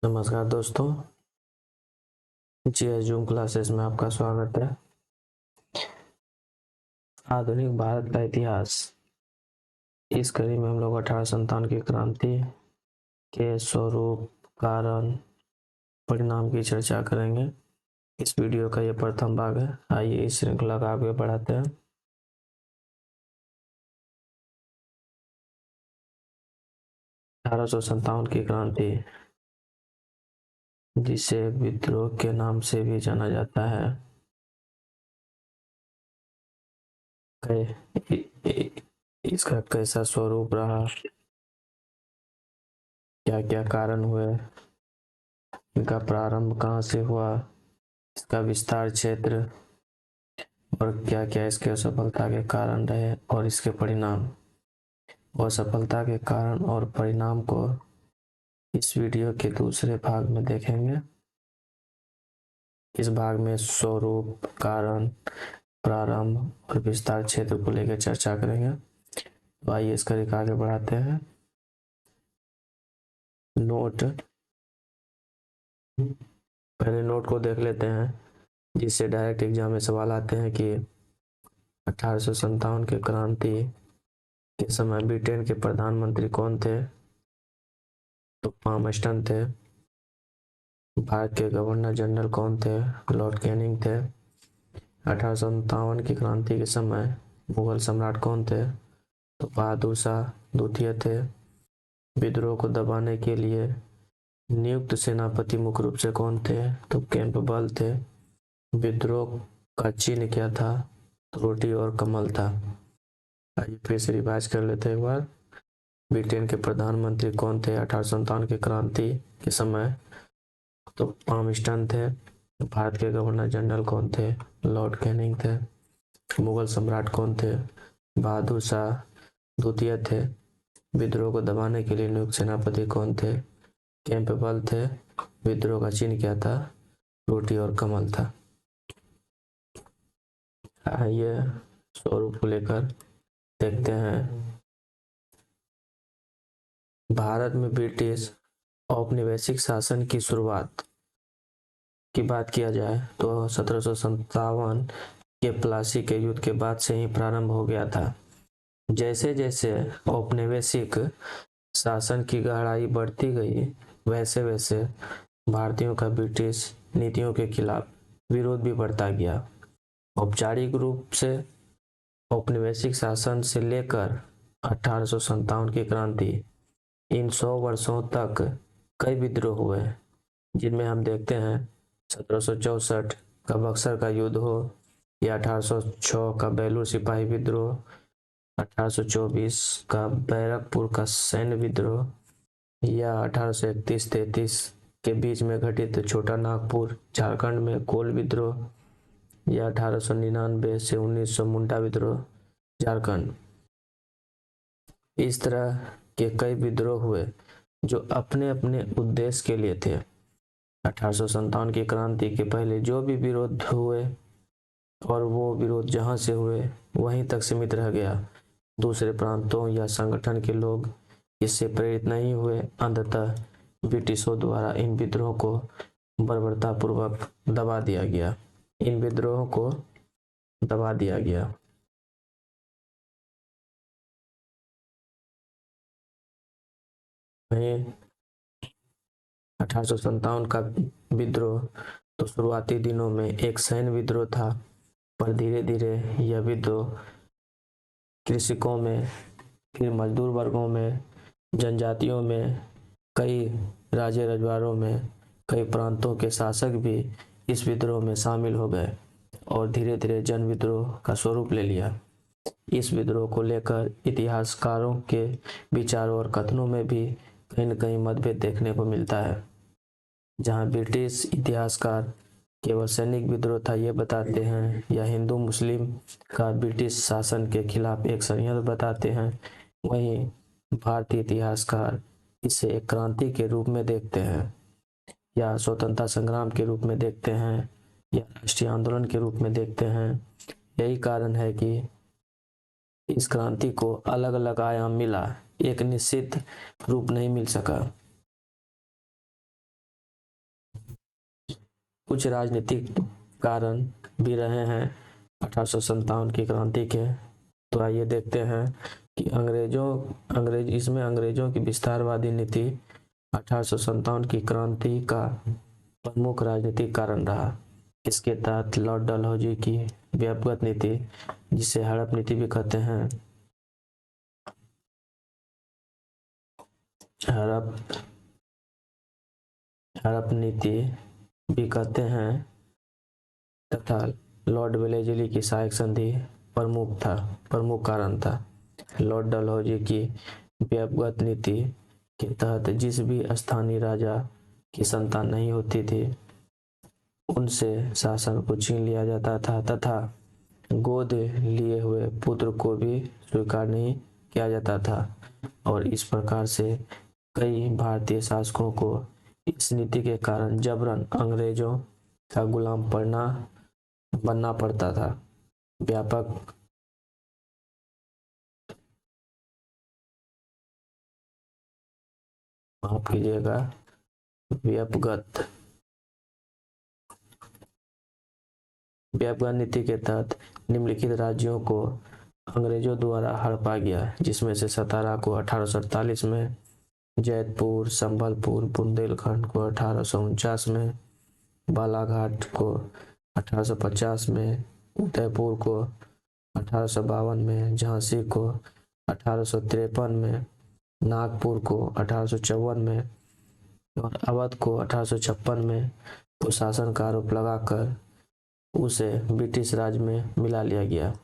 नमस्कार दोस्तों, जी zoom classes में आपका स्वागत है। आधुनिक भारत का इतिहास, इस कड़ी में हम लोग 1857 की क्रांति के स्वरूप, कारण, परिणाम की चर्चा करेंगे। इस वीडियो का यह प्रथम भाग है। आइए इस श्रृंखला का आगे बढ़ाते हैं। 1857 की क्रांति, जिसे विद्रोह के नाम से भी जाना जाता है, इसका कैसा स्वरूप रहा, क्या क्या कारण हुए, इनका प्रारंभ कहाँ से हुआ, इसका विस्तार क्षेत्र और क्या क्या इसके असफलता के कारण रहे और इसके परिणाम। असफलता के कारण और परिणाम को इस वीडियो के दूसरे भाग में देखेंगे। इस भाग में स्वरूप, कारण, प्रारंभ और विस्तार क्षेत्र को लेकर चर्चा करेंगे। तो आइए इसका आगे बढ़ाते हैं। नोट, पहले नोट को देख लेते हैं, जिससे डायरेक्ट एग्जाम में सवाल आते हैं कि 1857 की क्रांति के समय ब्रिटेन के प्रधानमंत्री कौन थे। तो पामस्टन थे। भारत के गवर्नर जनरल कौन थे? लॉर्ड कैनिंग थे। 1857 की क्रांति के समय मुगल सम्राट कौन थे? तो बहादुर शाह द्वितीय थे। विद्रोह को दबाने के लिए नियुक्त सेनापति मुख्य रूप से कौन थे? तो कैंपबेल थे। विद्रोह का चिन्ह क्या था? तो रोटी और कमल था। आइए फिर से रिवाइज कर लेते हैं एक बार। ब्रिटेन के प्रधानमंत्री कौन थे 1857 की क्रांति के समय? तो पामस्टन थे। भारत के गवर्नर जनरल कौन थे? लॉर्ड कैनिंग थे। मुगल सम्राट कौन थे? बहादुर शाह द्वितीय थे। विद्रोह को दबाने के लिए नियुक्त सेनापति कौन थे? कैंपबेल थे। विद्रोह का चिन्ह क्या था? रोटी और कमल था। आइए स्वरूप को लेकर देखते हैं। भारत में ब्रिटिश औपनिवेशिक शासन की शुरुआत की बात किया जाए तो 1757 के प्लासी के युद्ध के बाद से ही प्रारंभ हो गया था। जैसे जैसे औपनिवेशिक शासन की गहराई बढ़ती गई, वैसे वैसे भारतीयों का ब्रिटिश नीतियों के खिलाफ विरोध भी बढ़ता गया। औपचारिक रूप से औपनिवेशिक शासन से लेकर 1857 की क्रांति, इन 100 वर्षों तक कई विद्रोह हुए, जिनमें हम देखते हैं 1764 का बक्सर का युद्ध हो, या 1806 का बेलूर सिपाही विद्रोह, 1824 का बैरकपुर का सैन्य विद्रोह, या 1831-33 के बीच में घटित छोटा नागपुर झारखंड में कोल विद्रोह, या 1899 से 1900 मुंडा विद्रोह झारखंड। इस तरह के कई विद्रोह हुए जो अपने अपने उद्देश्य के लिए थे। 1857 की क्रांति के पहले जो भी विरोध हुए, और वो विरोध जहां से हुए वहीं तक सीमित रह गया। दूसरे प्रांतों या संगठन के लोग इससे प्रेरित नहीं हुए। अंततः ब्रिटिशों द्वारा इन विद्रोहों को बर्बरतापूर्वक दबा दिया गया। इन विद्रोहों को दबा दिया गया। वहीं 1857 का विद्रोह तो शुरुआती दिनों में एक सैन्य विद्रोह था, पर धीरे धीरे यह विद्रोह कृषकों में, फिर मजदूर वर्गों में, जनजातियों में, कई राज्य रजवाड़ों में, कई प्रांतों के शासक भी इस विद्रोह में शामिल हो गए और धीरे धीरे जन विद्रोह का स्वरूप ले लिया। इस विद्रोह को लेकर इतिहासकारों के विचारों और कथनों में भी कहीं न कहीं मतभेद देखने को मिलता है। जहां ब्रिटिश इतिहासकार केवल सैनिक विद्रोह था ये बताते हैं, या हिंदू मुस्लिम का ब्रिटिश शासन के खिलाफ एक षड्यंत्र बताते हैं, वहीं भारतीय इतिहासकार इसे एक क्रांति के रूप में देखते हैं, या स्वतंत्रता संग्राम के रूप में देखते हैं, या राष्ट्रीय आंदोलन के रूप में देखते हैं। यही कारण है कि इस क्रांति को अलग अलग आयाम मिला, एक निश्चित रूप नहीं मिल सका। कुछ राजनीतिक कारण भी रहे हैं 1857 की क्रांति के। तो आइए देखते हैं कि अंग्रेजों की विस्तारवादी नीति 1857 की क्रांति का प्रमुख राजनीतिक कारण रहा। इसके तहत लॉर्ड डलहौजी की व्यापक नीति, जिसे हड़प नीति भी कहते हैं, हड़प नीति भी कहते हैं, तथा लॉर्ड वेलेस्ली की सहायक संधि प्रमुख कारण था। लॉर्ड डलहौजी की व्यापक नीति के तहत जिस भी स्थानीय राजा की संतान नहीं होती थी, उनसे शासन को छीन लिया जाता था तथा गोद लिए हुए पुत्र को भी स्वीकार नहीं किया जाता था। और इस प्रकार से कई भारतीय शासकों को इस नीति के कारण जबरन अंग्रेजों का गुलाम बनना पड़ता था। माफ कीजिएगा, व्यापक नीति के तहत निम्नलिखित राज्यों को अंग्रेजों द्वारा हड़पा गया, जिसमें से सतारा को 1848 में, जैतपुर, संबलपुर, बुंदेलखंड को 1849 में, बालाघाट को 1850 में, उदयपुर को 1852 में, झांसी को 1853 में, नागपुर को 1854 में और अवध को 1856 में कुशासन का आरोप लगाकर उसे ब्रिटिश राज में मिला लिया गया।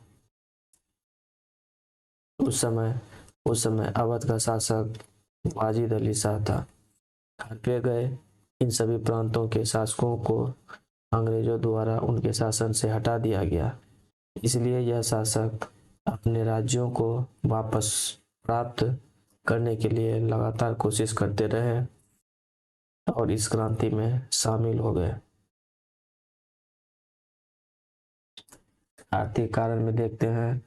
उस समय अवध का शासक वाजिद अली शाह था। हड़पे गए इन सभी प्रांतों के शासकों को अंग्रेजों द्वारा उनके शासन से हटा दिया गया। इसलिए यह शासक अपने राज्यों को वापस प्राप्त करने के लिए लगातार कोशिश करते रहे और इस क्रांति में शामिल हो गए। आर्थिक कारण में देखते हैं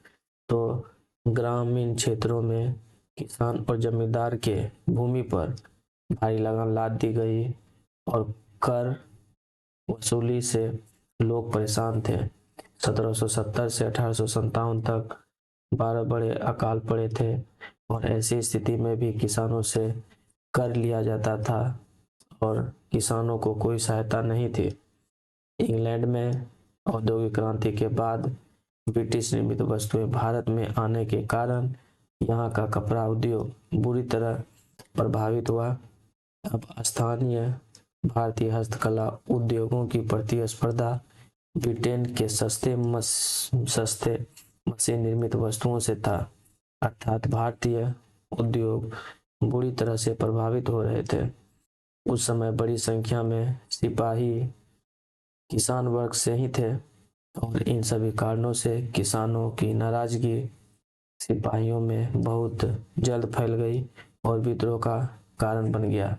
तो ग्रामीण क्षेत्रों में किसान और जमींदार के भूमि पर भारी लगान लाद दी गई और कर वसूली से लोग परेशान थे। 1770 से 1857 तक 12 बड़े अकाल पड़े थे और ऐसी स्थिति में भी किसानों से कर लिया जाता था और किसानों को कोई सहायता नहीं थी। इंग्लैंड में औद्योगिक क्रांति के बाद ब्रिटिश निर्मित वस्तुएं भारत में आने के कारण यहाँ का कपड़ा उद्योग बुरी तरह प्रभावित हुआ। अब स्थानीय भारतीय हस्तकला उद्योगों की प्रतिस्पर्धा ब्रिटेन के सस्ते मशीन निर्मित वस्तुओं से था, अर्थात भारतीय उद्योग बुरी तरह से प्रभावित हो रहे थे। उस समय बड़ी संख्या में सिपाही किसान वर्ग से ही थे और इन सभी कारणों से किसानों की नाराजगी सिपाहियों में बहुत जल्द फैल गई और विद्रोह का कारण बन गया।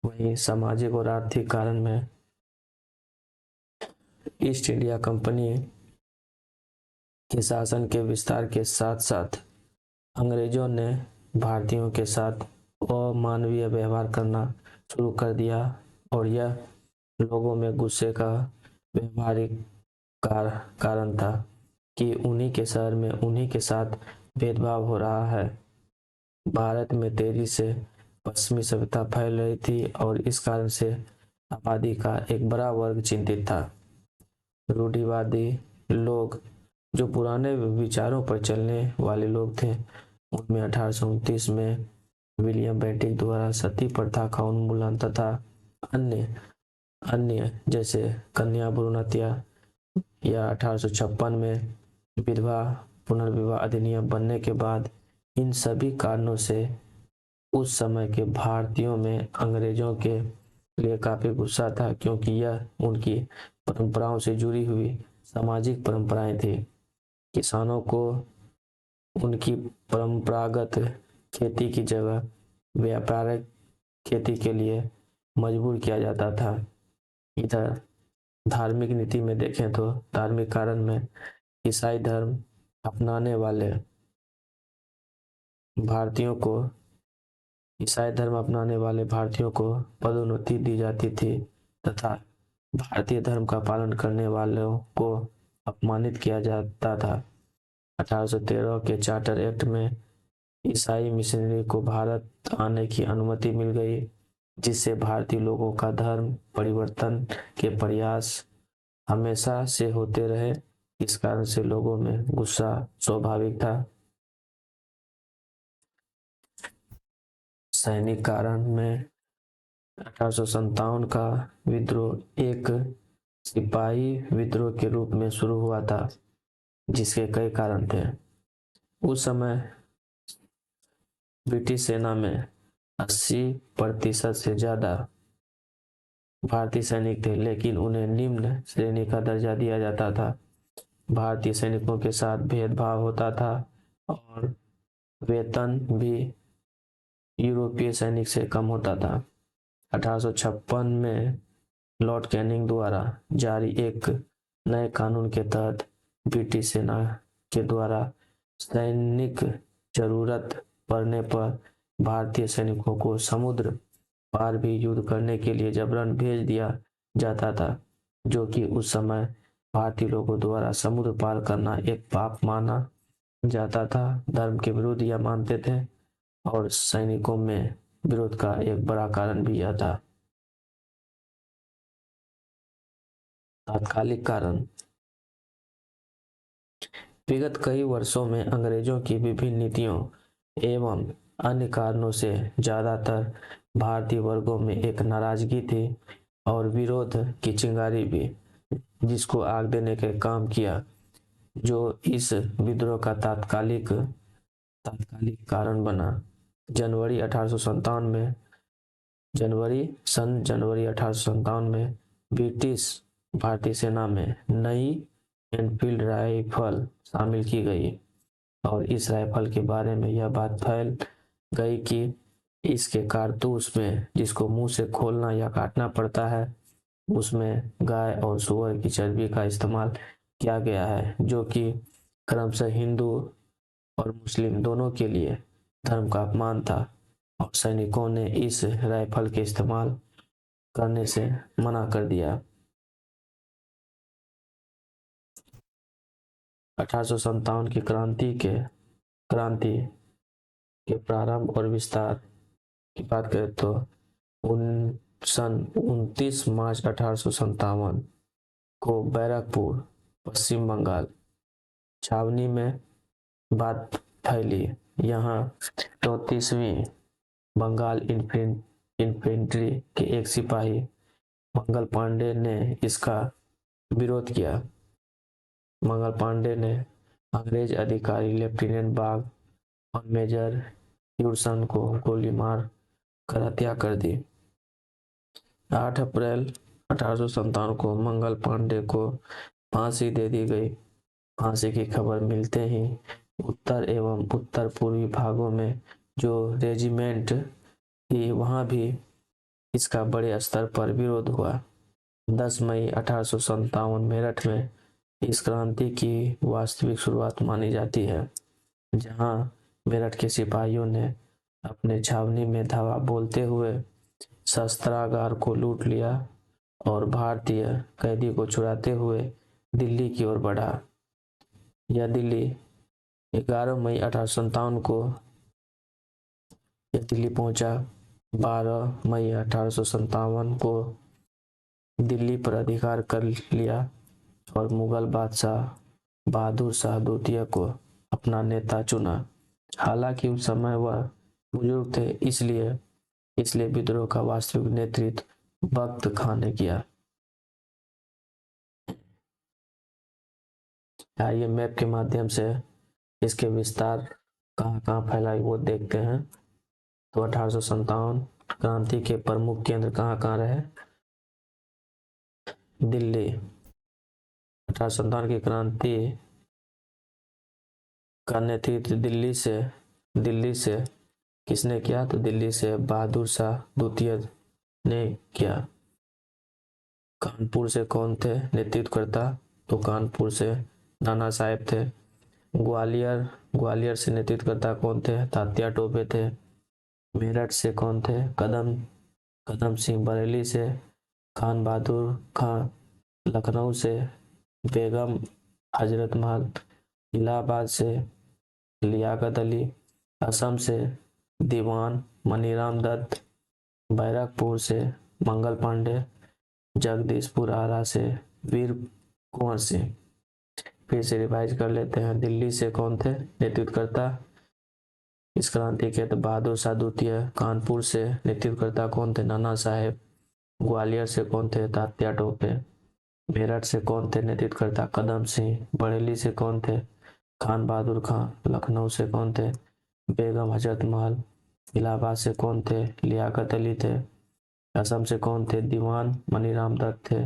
वहीं सामाजिक और आर्थिक कारण में ईस्ट इंडिया कंपनी के शासन के विस्तार के साथ साथ अंग्रेजों ने भारतीयों के साथ अमानवीय व्यवहार करना शुरू कर दिया और यह लोगों में गुस्से का व्यवहारिक कारण था कि उन्हीं के शहर में उन्हीं के साथ भेदभाव हो रहा है। भारत में तेजी से पश्चिमी सभ्यता फैल रही थी और इस कारण से आबादी का एक बड़ा वर्ग चिंतित था। रूढ़िवादी लोग जो पुराने विचारों पर चलने वाले लोग थे, उनमें 1829 में विलियम बेंटिक द्वारा सती प्रथा का उन्मूलन तथा अन्य जैसे कन्या भ्रूण हत्या या 1856 में विधवा पुनर्विवाह अधिनियम बनने के बाद, इन सभी कारणों से उस समय के भारतीयों में अंग्रेजों के लिए काफी गुस्सा था, क्योंकि यह उनकी परंपराओं से जुड़ी हुई सामाजिक परंपराएं थी। किसानों को उनकी परंपरागत खेती की जगह व्यापारिक खेती के लिए मजबूर किया जाता था। इधर धार्मिक नीति में देखें तो धार्मिक कारण में ईसाई धर्म अपनाने वाले भारतीयों को पदोन्नति दी जाती थी तथा भारतीय धर्म का पालन करने वालों को अपमानित किया जाता था। 1813 के चार्टर एक्ट में ईसाई मिशनरी को भारत आने की अनुमति मिल गई, जिससे भारतीय लोगों का धर्म परिवर्तन के प्रयास हमेशा से होते रहे। इस कारण से लोगों में गुस्सा स्वाभाविक था। सैनिक कारण में 1857 का विद्रोह एक सिपाही विद्रोह के रूप में शुरू हुआ था, जिसके कई कारण थे। उस समय ब्रिटिश सेना में 80% से ज्यादा भारतीय सैनिक थे, लेकिन उन्हें निम्न श्रेणी का दर्जा दिया जाता था। भारतीय सैनिकों के साथ भेदभाव होता था और वेतन भी यूरोपीय सैनिक से कम होता था। 1856 में लॉर्ड कैनिंग द्वारा जारी एक नए कानून के तहत ब्रिटिश सेना के द्वारा सैनिक जरूरत पड़ने पर भारतीय सैनिकों को समुद्र पार भी युद्ध करने के लिए जबरन भेज दिया जाता था, जो कि उस समय भारतीय लोगों द्वारा समुद्र पार करना एक पाप माना जाता था। धर्म के विरुद्ध यह मानते थे और सैनिकों में विरोध का एक बड़ा कारण भी यह था। तात्कालिक कारण। विगत कई वर्षों में अंग्रेजों की विभिन्न नीतियों एवं अन्य कारणों से ज्यादातर भारतीय वर्गों में एक नाराजगी थी और विरोध की चिंगारी भी, जिसको आग देने का काम किया, जो इस विद्रोह का तात्कालिक कारण बना। जनवरी 1857 में ब्रिटिश भारतीय सेना में नई एनफील्ड राइफल शामिल की गई और इस राइफल के बारे में यह बात फैल गई कि इसके कारतूस में, जिसको मुंह से खोलना या काटना पड़ता है, उसमें गाय और सूअर की चर्बी का इस्तेमाल किया गया है, जो कि क्रमशः हिंदू और मुस्लिम दोनों के लिए धर्म का अपमान था और सैनिकों ने इस राइफल के इस्तेमाल करने से मना कर दिया। 1857 की क्रांति के प्रारंभ और विस्तार की बात करें तो सन 29 मार्च 1857 को बैरकपुर, पश्चिम बंगाल छावनी में बात फैली। यहाँ 34वीं बंगाल इन्फेंट्री के एक सिपाही मंगल पांडे ने इसका विरोध किया। मंगल पांडे ने अंग्रेज अधिकारी लेफ्टिनेंट बाग और मेजर ह्यूडसन को गोली मार कर हत्या कर दी। 8 अप्रैल 1857 को मंगल पांडे को फांसी दे दी गई। फांसी की खबर मिलते ही उत्तर एवं उत्तर पूर्वी भागों में जो रेजिमेंट थी, वहां भी इसका बड़े स्तर पर विरोध हुआ। 10 मई 1857 मेरठ में इस क्रांति की वास्तविक शुरुआत मानी जाती है, जहां मेरठ के सिपाहियों ने अपने छावनी में धावा बोलते हुए शस्त्रागार को लूट लिया और भारतीय कैदी को छुड़ाते हुए दिल्ली की ओर बढ़ा। यह दिल्ली 11 मई 1857 को यह दिल्ली पहुंचा। 12 मई 1857 को दिल्ली पर अधिकार कर लिया और मुगल बादशाह बहादुर शाह द्वितीय को अपना नेता चुना। हालांकि उस समय वह बुजुर्ग थे, इसलिए विद्रोह का वास्तविक नेतृत्व बख्त खां ने किया। आइए मैप के माध्यम से इसके विस्तार कहाँ फैला वो देखते हैं। तो 1857 क्रांति के प्रमुख केंद्र कहाँ रहे? दिल्ली। 1857 की क्रांति का नेतृत्व दिल्ली से किसने किया? तो दिल्ली से बहादुर शाह द्वितीय ने किया। कानपुर से कौन थे नेतृत्वकर्ता? तो कानपुर से नाना साहेब थे। ग्वालियर से नेतृत्वकर्ता कौन थे? तात्या टोपे थे। मेरठ से कौन थे? कदम सिंह। बरेली से खान बहादुर खां लखनऊ से, बेगम हजरत महल इलाहाबाद से, लियाकत अली असम से, दीवान मनीराम दत्त बैरकपुर से, मंगल पांडे जगदीशपुर आरा से, वीर कुंवर सिंह। फिर से रिवाइज कर लेते हैं। दिल्ली से कौन थे नेतृत्वकर्ता इस क्रांति के? तो बहादुर शाह द्वितीय। कानपुर से नेतृत्वकर्ता कौन थे? नाना साहेब। ग्वालियर से कौन थे? तात्या टोपे। मेरठ से कौन थे नेतृत्वकर्ता? कदम सिंह। बरेली से कौन थे? खान बहादुर खां। लखनऊ से कौन थे? बेगम हजरत महल। इलाहाबाद से कौन थे? लियाकत अली थे। असम से कौन थे? दीवान मनीराम दत्त थे।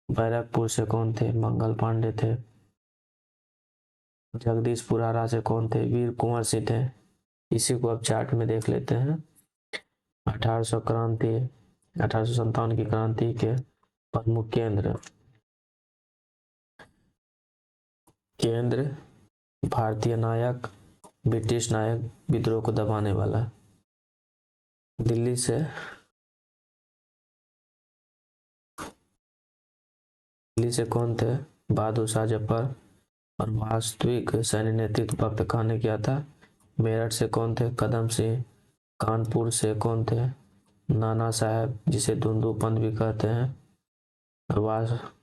बैरकपुर से कौन थे? मंगल पांडे थे। जगदीशपुर आरा से कौन थे? वीर कुंवर सिंह थे। इसी को अब चार्ट में देख लेते हैं। 1857 की क्रांति के प्रमुख केंद्र भारतीय नायक, ब्रिटिश नायक, विद्रोह को दबाने वाला। दिल्ली से कौन थे? बहादुर शाह जफर। और वास्तविक सैन्य नेतृत्व वक्त खां ने किया था। मेरठ से कौन थे? कदम सिंह। कानपुर से कौन थे? नाना साहब, जिसे धुंधुपंत भी कहते हैं।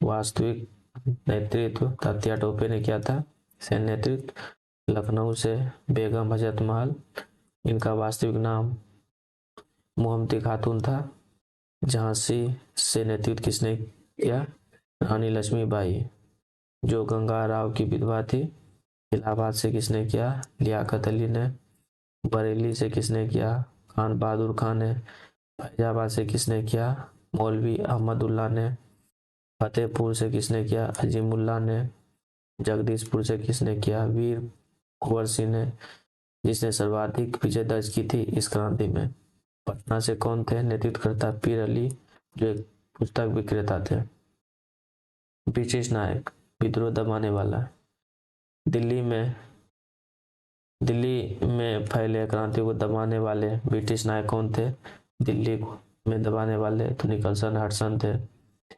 वास्तविक नेतृत्व तात्या टोपे ने किया था सैन्य नेतृत्व। लखनऊ से बेगम हजरत महल, इनका वास्तविक नाम मोहम्मदी खातून था। झांसी से नेतृत्व किसने किया? रानी लक्ष्मीबाई, जो गंगा राव की विधवा थी। इलाहाबाद से किसने किया? लियाकत अली ने। बरेली से किसने किया? खान बहादुर खान ने। फैजाबाद से किसने किया? मौलवी अहमदुल्ला ने। फतेहपुर से किसने किया? अजीमुल्ला ने। जगदीशपुर से किसने किया? वीर कुंवर सिंह ने, जिसने सर्वाधिक विजय दर्ज की थी इस क्रांति में। पटना से कौन थे नेतृत्वकर्ता? पीर अली, जो एक पुस्तक विक्रेता थे। ब्रिटिश नायक, विद्रोह दबाने वाला। दिल्ली में फैले क्रांति को दबाने वाले ब्रिटिश नायक कौन थे? दिल्ली में दबाने वाले तो निकलसन हडसन थे।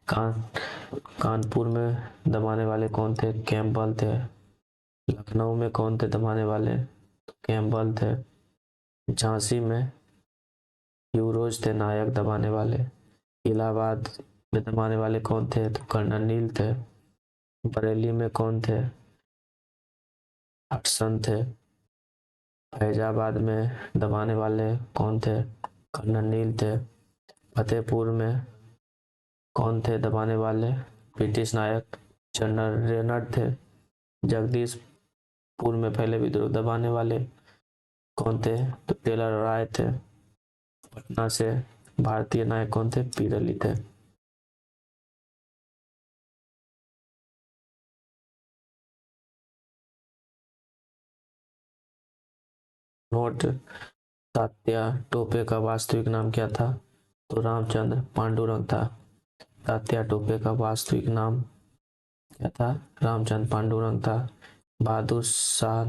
कानपुर में दबाने वाले कौन थे? कैम्पबेल थे। लखनऊ में कौन थे दबाने वाले? कैम्पबेल थे। झांसी में यूरोज थे नायक दबाने वाले। इलाहाबाद में दबाने वाले कौन थे? तो कर्नल नील थे। बरेली में कौन थे? हडसन थे। फैजाबाद में दबाने वाले कौन थे? कर्नल नील थे। फतेहपुर में कौन थे दबाने वाले? ब्रिटिश नायक जनरल रेनड थे। जगदीशपुर में पहले विद्रोह दबाने वाले कौन थे? तो टेलर राय थे। पटना से भारतीय नायक कौन थे? पीर अली थे। नोट: तात्या टोपे का वास्तविक नाम क्या था? तो रामचंद्र पांडुरंग था। तात्या टोपे का वास्तविक नाम क्या था? रामचंद्र पांडुरंग था। बहादुर शाह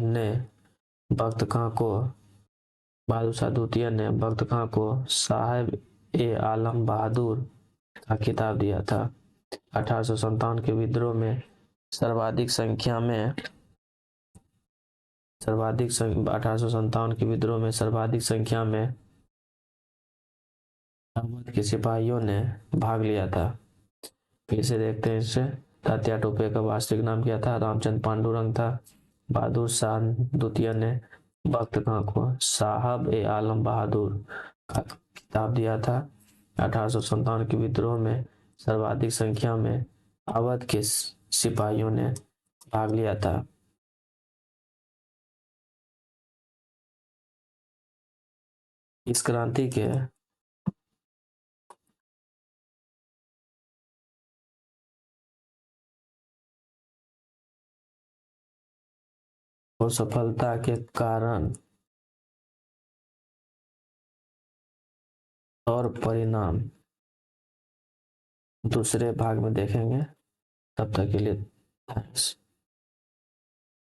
द्वितीय ने बख्त खां को साहिब ए आलम बहादुर का खिताब दिया था। 1857 के विद्रोह में सर्वाधिक संख्या में 1857 के सिपाहियों ने भाग लिया था। फिर से देखते हैं इससे। तात्या टोपे का वास्तविक नाम क्या था? रामचंद्र पांडुरंग था। बहादुर शाह द्वितीय ने बख्त खां को साहब ए आलम बहादुर का खिताब दिया था। 1857 के विद्रोह में सर्वाधिक संख्या में अवध के सिपाहियों ने भाग लिया था। इस क्रांति के और सफलता के कारण और परिणाम दूसरे भाग में देखेंगे। तब तक के लिए थैंक्स।